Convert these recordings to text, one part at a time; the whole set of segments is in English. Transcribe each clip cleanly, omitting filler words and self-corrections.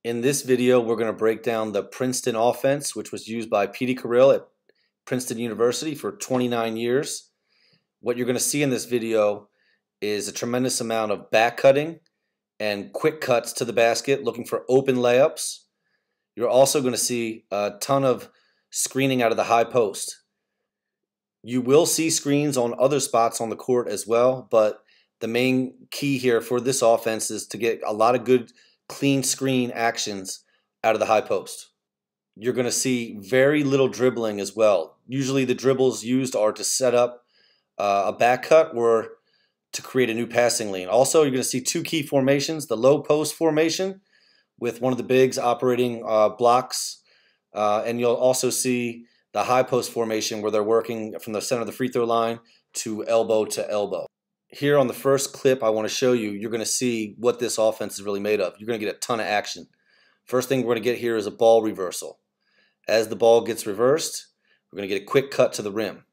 In this video, we're going to break down the Princeton offense, which was used by P.D. Carrill at Princeton University for 29 years. What you're going to see in this video is a tremendous amount of back cutting and quick cuts to the basket, looking for open layups. You're also going to see a ton of screening out of the high post. You will see screens on other spots on the court as well, but the main key here for this offense is to get a lot of good clean screen actions out of the high post. You're going to see very little dribbling as well. Usually the dribbles used are to set up a back cut or to create a new passing lane. Also, you're going to see two key formations: the low post formation with one of the bigs operating blocks, and you'll also see the high post formation where they're working from the center of the free throw line to elbow. Here on the first clip I want to show you, you're going to see what this offense is really made of. You're going to get a ton of action. First thing we're going to get here is a ball reversal. As the ball gets reversed, we're going to get a quick cut to the rim.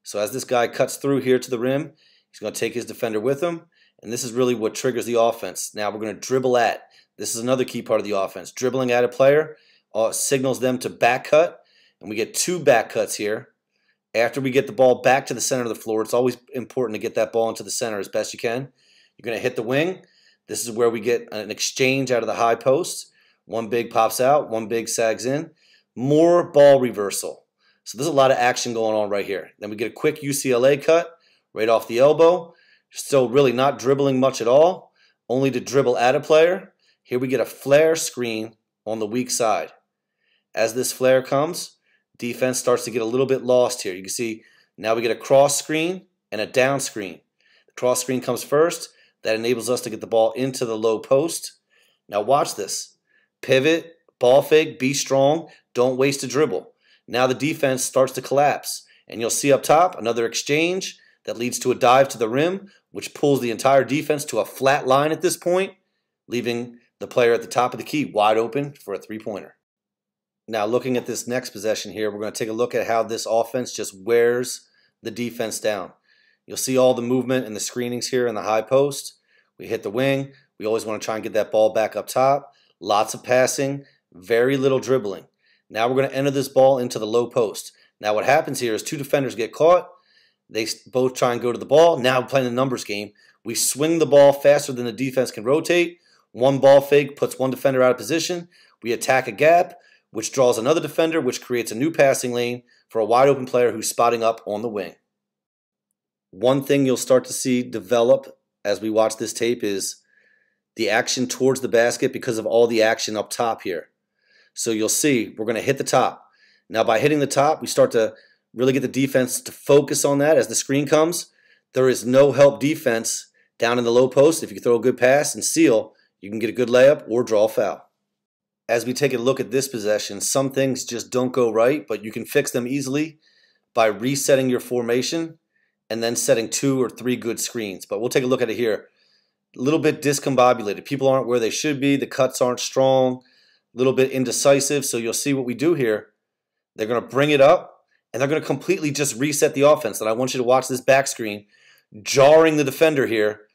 So as this guy cuts through here to the rim, he's going to take his defender with him, and this is really what triggers the offense. Now we're going to dribble at. This is another key part of the offense. Dribbling at a player signals them to back cut, and we get two back cuts here. After we get the ball back to the center of the floor, it's always important to get that ball into the center as best you can. You're going to hit the wing. This is where we get an exchange out of the high post. One big pops out, one big sags in. More ball reversal. So there's a lot of action going on right here. Then we get a quick UCLA cut right off the elbow. Still really not dribbling much at all, only to dribble at a player. Here we get a flare screen on the weak side. As this flare comes, defense starts to get a little bit lost here. You can see now we get a cross screen and a down screen. The cross screen comes first. That enables us to get the ball into the low post. Now watch this. Pivot, ball fake, be strong, don't waste a dribble. Now the defense starts to collapse. And you'll see up top another exchange that leads to a dive to the rim, which pulls the entire defense to a flat line at this point, leaving the player at the top of the key wide open for a three-pointer. Now looking at this next possession here, we're going to take a look at how this offense just wears the defense down. You'll see all the movement and the screenings here in the high post. We hit the wing. We always want to try and get that ball back up top. Lots of passing, very little dribbling. Now we're going to enter this ball into the low post. Now what happens here is two defenders get caught. They both try and go to the ball. Now we're playing the numbers game. We swing the ball faster than the defense can rotate. One ball fake puts one defender out of position. We attack a gap, which draws another defender, which creates a new passing lane for a wide open player who's spotting up on the wing. One thing you'll start to see develop as we watch this tape is the action towards the basket because of all the action up top here. So you'll see we're going to hit the top. Now by hitting the top, we start to really get the defense to focus on that as the screen comes. There is no help defense down in the low post. If you throw a good pass and seal, you can get a good layup or draw a foul. As we take a look at this possession, some things just don't go right, but you can fix them easily by resetting your formation and then setting 2 or 3 good screens. But we'll take a look at it here. A little bit discombobulated. People aren't where they should be. The cuts aren't strong. A little bit indecisive. So you'll see what we do here. They're going to bring it up, and they're going to completely just reset the offense. And I want you to watch this back screen, jarring the defender here,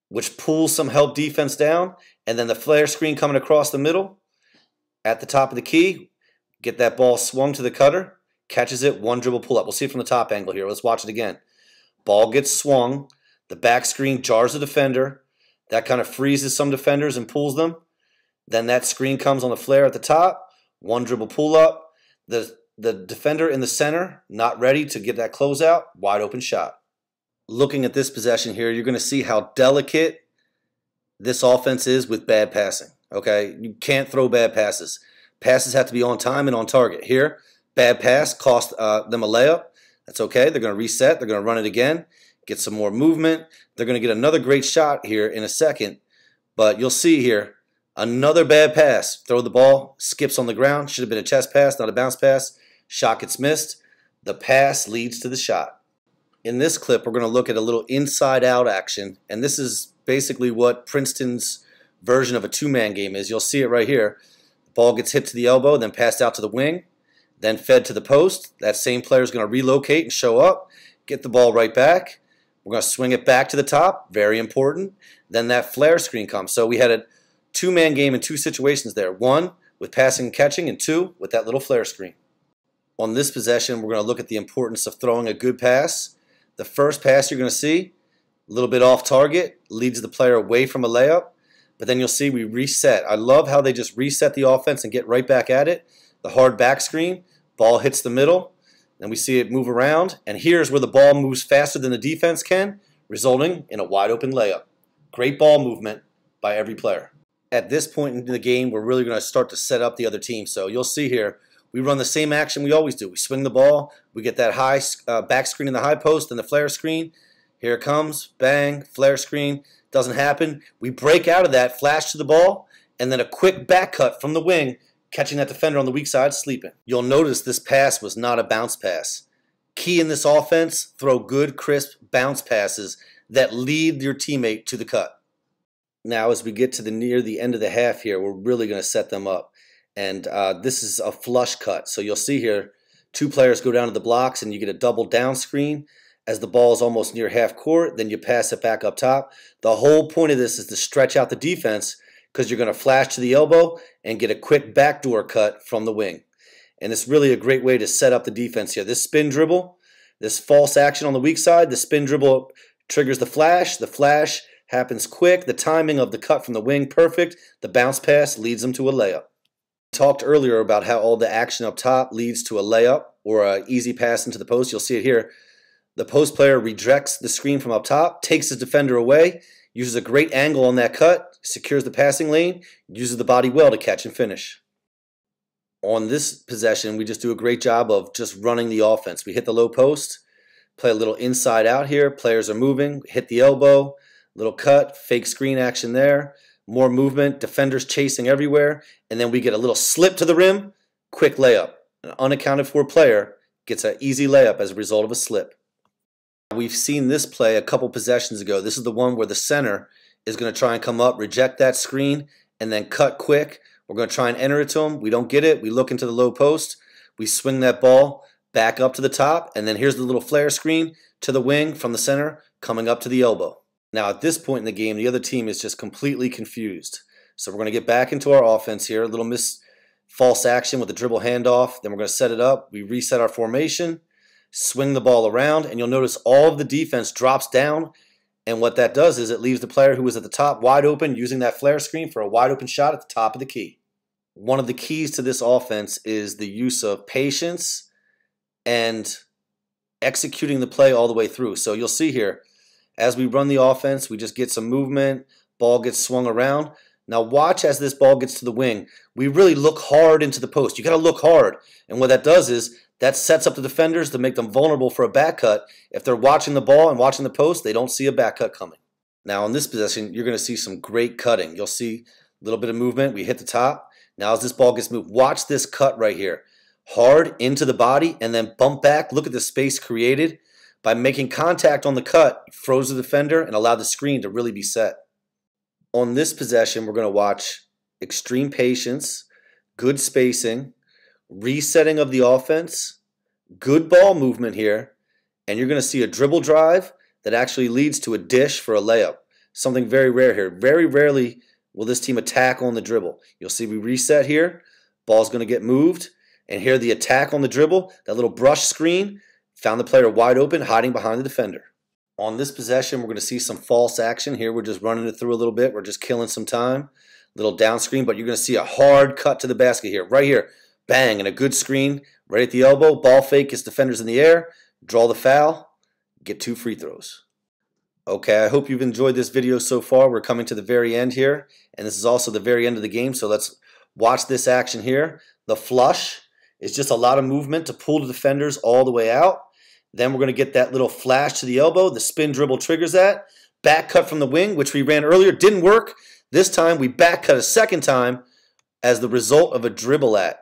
which pulls some help defense down, and then the flare screen coming across the middle. At the top of the key, get that ball swung to the cutter, catches it, one dribble pull up. We'll see it from the top angle here. Let's watch it again. Ball gets swung, the back screen jars the defender. That kind of freezes some defenders and pulls them. Then that screen comes on the flare at the top, one dribble pull up. The defender in the center, not ready to get that closeout, wide open shot. Looking at this possession here, you're going to see how delicate this offense is with bad passing. Okay, you can't throw bad passes. Passes have to be on time and on target. Here, bad pass cost them a layup. That's okay. They're going to reset. They're going to run it again, get some more movement. They're going to get another great shot here in a second. But you'll see here, another bad pass. Throw the ball, skips on the ground. Should have been a chest pass, not a bounce pass. Shot gets missed. The pass leads to the shot. In this clip, we're going to look at a little inside-out action. And this is basically what Princeton's version of a two-man game is. You'll see it right here. The ball gets hit to the elbow, then passed out to the wing, then fed to the post. That same player is going to relocate and show up, get the ball right back. We're going to swing it back to the top, very important. Then that flare screen comes. So we had a two-man game in two situations there. One, with passing and catching, and two, with that little flare screen. On this possession, we're going to look at the importance of throwing a good pass. The first pass you're going to see, a little bit off target, leads the player away from a layup. But then you'll see we reset. I love how they just reset the offense and get right back at it. The hard back screen, ball hits the middle, then we see it move around. And here's where the ball moves faster than the defense can, resulting in a wide open layup. Great ball movement by every player. At this point in the game, we're really going to start to set up the other team. So you'll see here, we run the same action we always do. We swing the ball, we get that high back screen in the high post and the flare screen. Here it comes, bang, flare screen, doesn't happen. We break out of that, flash to the ball, and then a quick back cut from the wing, catching that defender on the weak side, sleeping. You'll notice this pass was not a bounce pass. Key in this offense, throw good, crisp bounce passes that lead your teammate to the cut. Now as we get to near the end of the half here, we're really going to set them up. And this is a flush cut. So you'll see here, two players go down to the blocks and you get a double down screen. As the ball is almost near half court, then you pass it back up top. The whole point of this is to stretch out the defense because you're going to flash to the elbow and get a quick backdoor cut from the wing. And it's really a great way to set up the defense here. This spin dribble, this false action on the weak side, the spin dribble triggers the flash. The flash happens quick. The timing of the cut from the wing, perfect. The bounce pass leads them to a layup. We talked earlier about how all the action up top leads to a layup or an easy pass into the post. You'll see it here. The post player rejects the screen from up top, takes his defender away, uses a great angle on that cut, secures the passing lane, uses the body well to catch and finish. On this possession, we just do a great job of just running the offense. We hit the low post, play a little inside out here, players are moving, hit the elbow, little cut, fake screen action there, more movement, defenders chasing everywhere, and then we get a little slip to the rim, quick layup. An unaccounted for player gets an easy layup as a result of a slip. We've seen this play a couple possessions ago. This is the one where the center is going to try and come up, reject that screen, and then cut quick. We're going to try and enter it to him. We don't get it. We look into the low post. We swing that ball back up to the top, and then here's the little flare screen to the wing from the center coming up to the elbow. Now at this point in the game, the other team is just completely confused. So we're going to get back into our offense here. A little false action with a dribble handoff. Then we're going to set it up. We reset our formation. Swing the ball around, and you'll notice all of the defense drops down, and what that does is it leaves the player who was at the top wide open using that flare screen for a wide open shot at the top of the key. One of the keys to this offense is the use of patience and executing the play all the way through. So you'll see here, as we run the offense, we just get some movement, ball gets swung around. Now watch as this ball gets to the wing. We really look hard into the post. You got to look hard, and what that does is that sets up the defenders to make them vulnerable for a back cut. If they're watching the ball and watching the post, they don't see a back cut coming. Now in this possession, you're going to see some great cutting. You'll see a little bit of movement. We hit the top. Now as this ball gets moved, watch this cut right here. Hard into the body and then bump back. Look at the space created. By making contact on the cut, it froze the defender and allowed the screen to really be set. On this possession, we're going to watch extreme patience, good spacing, resetting of the offense, good ball movement here, and you're going to see a dribble drive that actually leads to a dish for a layup. Something very rare here. Very rarely will this team attack on the dribble. You'll see we reset here, ball's going to get moved, and here the attack on the dribble, that little brush screen, found the player wide open, hiding behind the defender. On this possession, we're going to see some false action here. We're just running it through a little bit. We're just killing some time. Little down screen, but you're going to see a hard cut to the basket here. Right here. Bang, and a good screen right at the elbow. Ball fake gets defenders in the air. Draw the foul. Get 2 free throws. Okay, I hope you've enjoyed this video so far. We're coming to the very end here, and this is also the very end of the game, so let's watch this action here. The flush is just a lot of movement to pull the defenders all the way out. Then we're going to get that little flash to the elbow. The spin dribble triggers that. Back cut from the wing, which we ran earlier, didn't work. This time we back cut a second time as the result of a dribble at.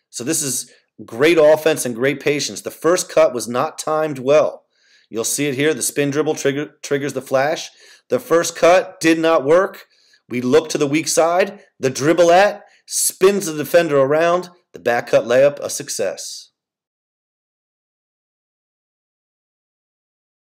So this is great offense and great patience. The first cut was not timed well. You'll see it here. The spin dribble triggers the flash. The first cut did not work. We look to the weak side. The dribble at spins the defender around. The back cut layup, a success.